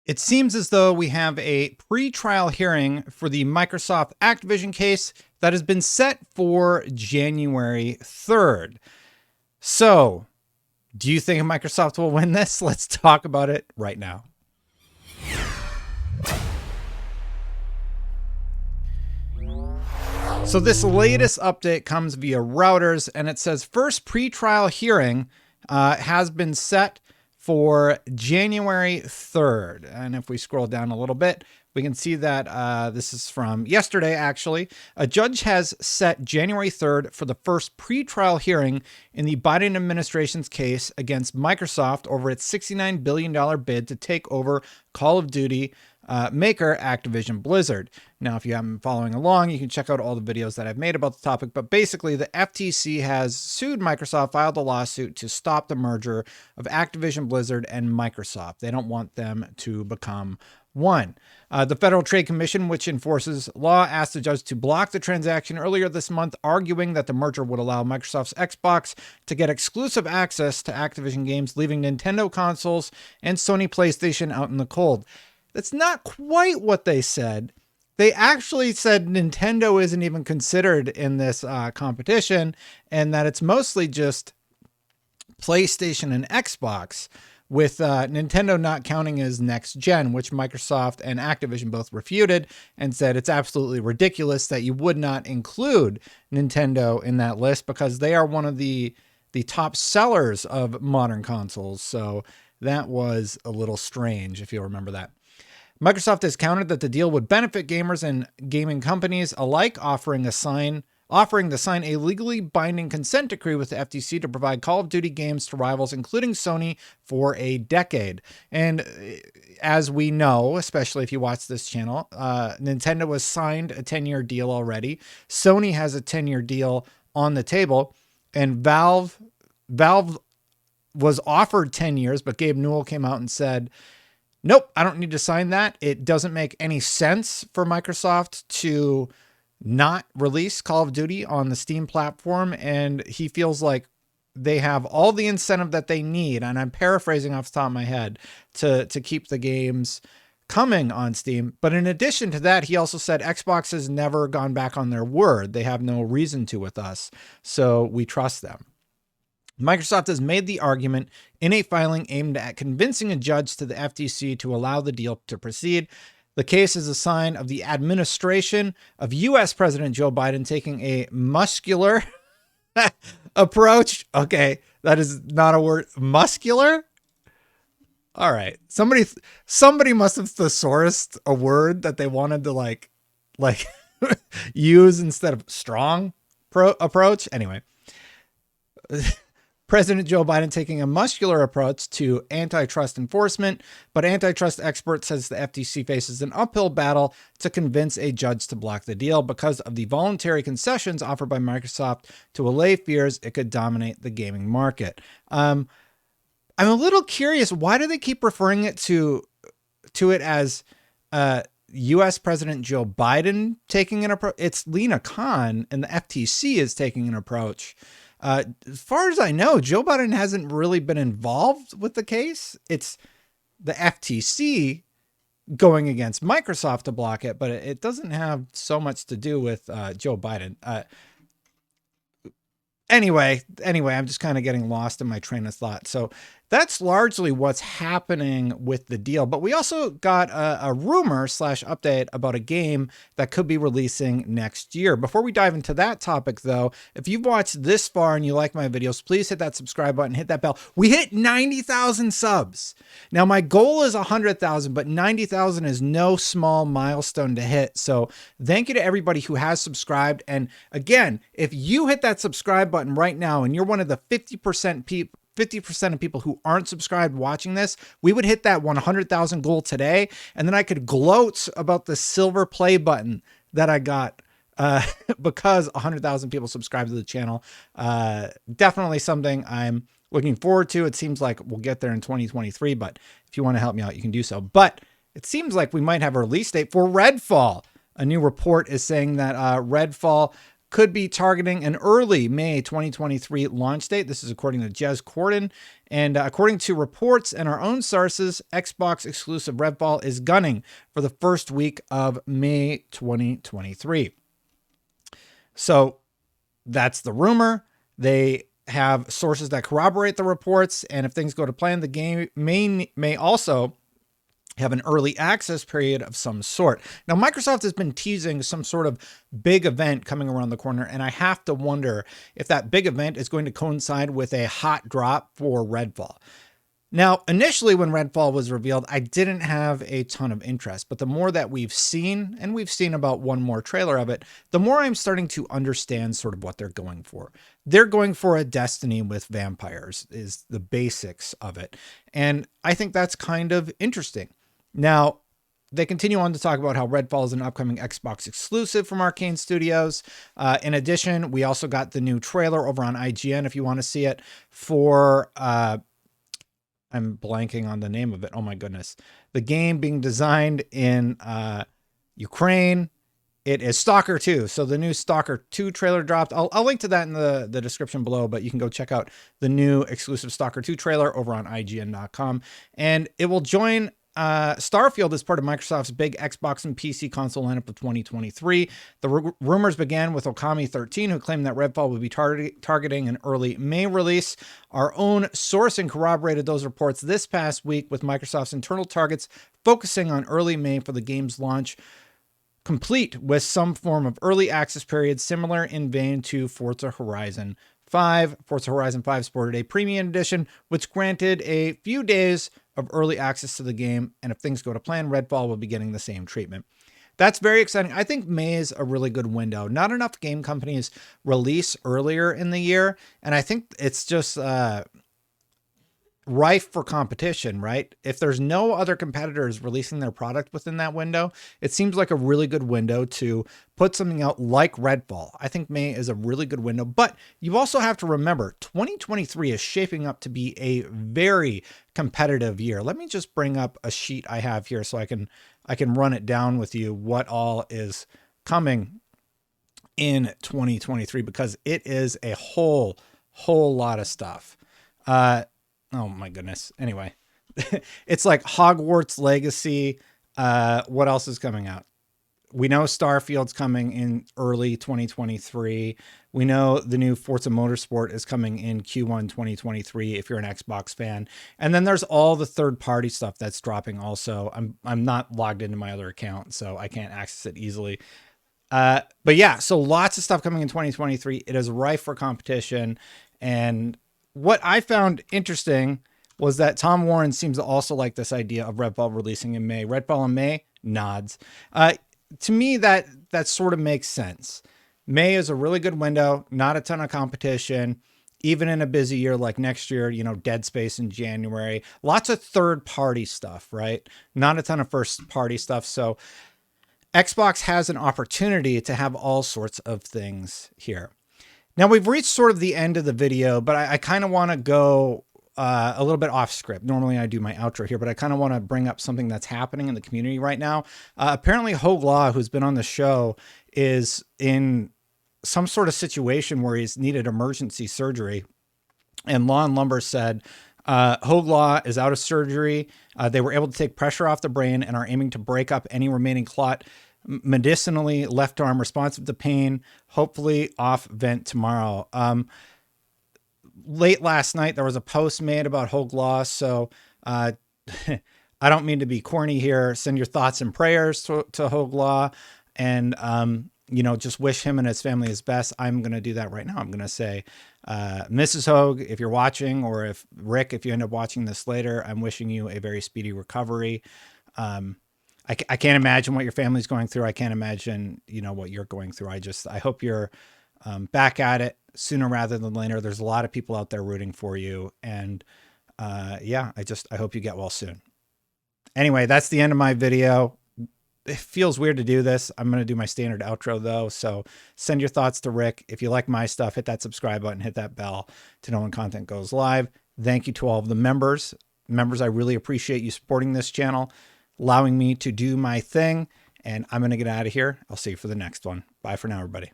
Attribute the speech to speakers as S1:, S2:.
S1: It seems as though we have a pre-trial hearing for the Microsoft Activision case that has been set for January 3rd. So, do you think Microsoft will win this? Let's talk about it right now. So this latest update comes via routers, and it says first pre-trial hearing has been set for January 3rd. And if we scroll down a little bit, we can see that this is from yesterday, actually. A judge has set January 3rd for the first pre-trial hearing in the Biden administration's case against Microsoft over its $69 billion bid to take over Call of Duty maker Activision Blizzard. Now, if you haven't been following along, you can check out all the videos that I've made about the topic. But basically, the FTC has sued Microsoft, filed a lawsuit to stop the merger of Activision Blizzard and Microsoft. They don't want them to become one. The Federal Trade Commission, which enforces law, asked the judge to block the transaction earlier this month, arguing that the merger would allow Microsoft's Xbox to get exclusive access to Activision games, leaving Nintendo consoles and Sony PlayStation out in the cold. That's not quite what they said. They actually said Nintendo isn't even considered in this competition, and that it's mostly just PlayStation and Xbox, with Nintendo not counting as next gen, which Microsoft and Activision both refuted and said it's absolutely ridiculous that you would not include Nintendo in that list because they are one of the top sellers of modern consoles. So that was a little strange, if you'll remember that. Microsoft has countered that the deal would benefit gamers and gaming companies alike, offering to sign a legally binding consent decree with the FTC to provide Call of Duty games to rivals, including Sony, for a decade. And as we know, especially if you watch this channel, Nintendo has signed a 10-year deal already. Sony has a 10-year deal on the table, and Valve was offered 10 years, but Gabe Newell came out and said, nope, I don't need to sign that. It doesn't make any sense for Microsoft to not release Call of Duty on the Steam platform. And he feels like they have all the incentive that they need, and I'm paraphrasing off the top of my head, to keep the games coming on Steam. But in addition to that, he also said Xbox has never gone back on their word. They have no reason to with us, so we trust them. Microsoft has made the argument in a filing aimed at convincing a judge to the FTC to allow the deal to proceed. The case is a sign of the administration of U.S. President Joe Biden taking a muscular approach. Okay, that is not a word. Muscular? All right. Somebody must have thesaurused a word that they wanted to like use instead of strong approach. Anyway. President Joe Biden taking a muscular approach to antitrust enforcement, but antitrust experts says the FTC faces an uphill battle to convince a judge to block the deal because of the voluntary concessions offered by Microsoft to allay fears it could dominate the gaming market. I'm a little curious. Why do they keep referring it to it as U.S. President Joe Biden taking an approach? It's Lena Khan, and the FTC is taking an approach. As far as I know, Joe Biden hasn't really been involved with the case. It's the FTC going against Microsoft to block it, but it doesn't have so much to do with Joe Biden. Anyway, I'm just kind of getting lost in my train of thought. So that's largely what's happening with the deal. But we also got a rumor / update about a game that could be releasing next year. Before we dive into that topic, though, if you've watched this far and you like my videos, please hit that subscribe button, hit that bell. We hit 90,000 subs. Now, my goal is 100,000, but 90,000 is no small milestone to hit. So thank you to everybody who has subscribed. And again, if you hit that subscribe button right now and you're one of the 50% of people who aren't subscribed watching this, we would hit that 100,000 goal today. And then I could gloat about the silver play button that I got because 100,000 people subscribe to the channel. Definitely something I'm looking forward to. It seems like we'll get there in 2023, but if you want to help me out, you can do so. But it seems like we might have a release date for Redfall. A new report is saying that Redfall could be targeting an early May 2023 launch date. This is according to Jez Corden. And according to reports and our own sources, Xbox exclusive Redfall is gunning for the first week of May 2023. So that's the rumor. They have sources that corroborate the reports. And if things go to plan, the game may also have an early access period of some sort. Now, Microsoft has been teasing some sort of big event coming around the corner, and I have to wonder if that big event is going to coincide with a hot drop for Redfall. Now, initially when Redfall was revealed, I didn't have a ton of interest, but the more that we've seen, and we've seen about one more trailer of it, the more I'm starting to understand sort of what they're going for. They're going for a Destiny with vampires is the basics of it. And I think that's kind of interesting. Now, they continue on to talk about how Redfall is an upcoming Xbox exclusive from Arcane Studios. In addition, we also got the new trailer over on IGN if you want to see it for, I'm blanking on the name of it. Oh my goodness. The game being designed in Ukraine. It is Stalker 2. So the new Stalker 2 trailer dropped. I'll link to that in the description below, but you can go check out the new exclusive Stalker 2 trailer over on IGN.com. And it will join Starfield is part of Microsoft's big Xbox and PC console lineup of 2023. The rumors began with Okami 13, who claimed that Redfall would be targeting an early May release. Our own sourcing corroborated those reports this past week, with Microsoft's internal targets focusing on early May for the game's launch, complete with some form of early access period similar in vein to Forza Horizon 5. Forza Horizon 5 sported a premium edition, which granted a few days of early access to the game, and if things go to plan, Redfall will be getting the same treatment. That's very exciting. I think May is a really good window. Not enough game companies release earlier in the year, and I think it's just rife for competition, right? If there's no other competitors releasing their product within that window, it seems like a really good window to put something out like Redfall. I think May is a really good window, but you also have to remember 2023 is shaping up to be a very competitive year. Let me just bring up a sheet I have here so I can run it down with you what all is coming in 2023, because it is a whole lot of stuff. Oh my goodness. Anyway, it's like Hogwarts Legacy. What else is coming out? We know Starfield's coming in early 2023. We know the new Forza Motorsport is coming in Q1 2023 if you're an Xbox fan. And then there's all the third-party stuff that's dropping also. I'm not logged into my other account, so I can't access it easily. But yeah, so lots of stuff coming in 2023. It is rife for competition. And what I found interesting was that Tom Warren seems to also like this idea of Redfall releasing in May. Redfall in May, nods. To me, that sort of makes sense. May is a really good window, not a ton of competition, even in a busy year like next year, you know, Dead Space in January, lots of third-party stuff, right? Not a ton of first-party stuff. So Xbox has an opportunity to have all sorts of things here. Now, we've reached sort of the end of the video, but I kind of want to go a little bit off script. Normally I do my outro here, but I kind of want to bring up something that's happening in the community right now. Apparently Hogue Law, who's been on the show, is in some sort of situation where he's needed emergency surgery. And Law and Lumber said, Hogue Law is out of surgery. They were able to take pressure off the brain and are aiming to break up any remaining clot. Medicinally, left arm responsive to pain, hopefully off vent tomorrow. Late last night, there was a post made about Hogue Law. So I don't mean to be corny here. Send your thoughts and prayers to Hogue Law, and you know, just wish him and his family his best. I'm going to do that right now. I'm going to say, Mrs. Hogue, if you're watching, or if Rick, if you end up watching this later, I'm wishing you a very speedy recovery. I can't imagine what your family's going through. I can't imagine, you know, what you're going through. I hope you're back at it sooner rather than later. There's a lot of people out there rooting for you. And yeah, I hope you get well soon. Anyway, that's the end of my video. It feels weird to do this. I'm going to do my standard outro though. So send your thoughts to Rick. If you like my stuff, hit that subscribe button, hit that bell to know when content goes live. Thank you to all of the members. Members, I really appreciate you supporting this channel, allowing me to do my thing, and I'm going to get out of here. I'll see you for the next one. Bye for now, everybody.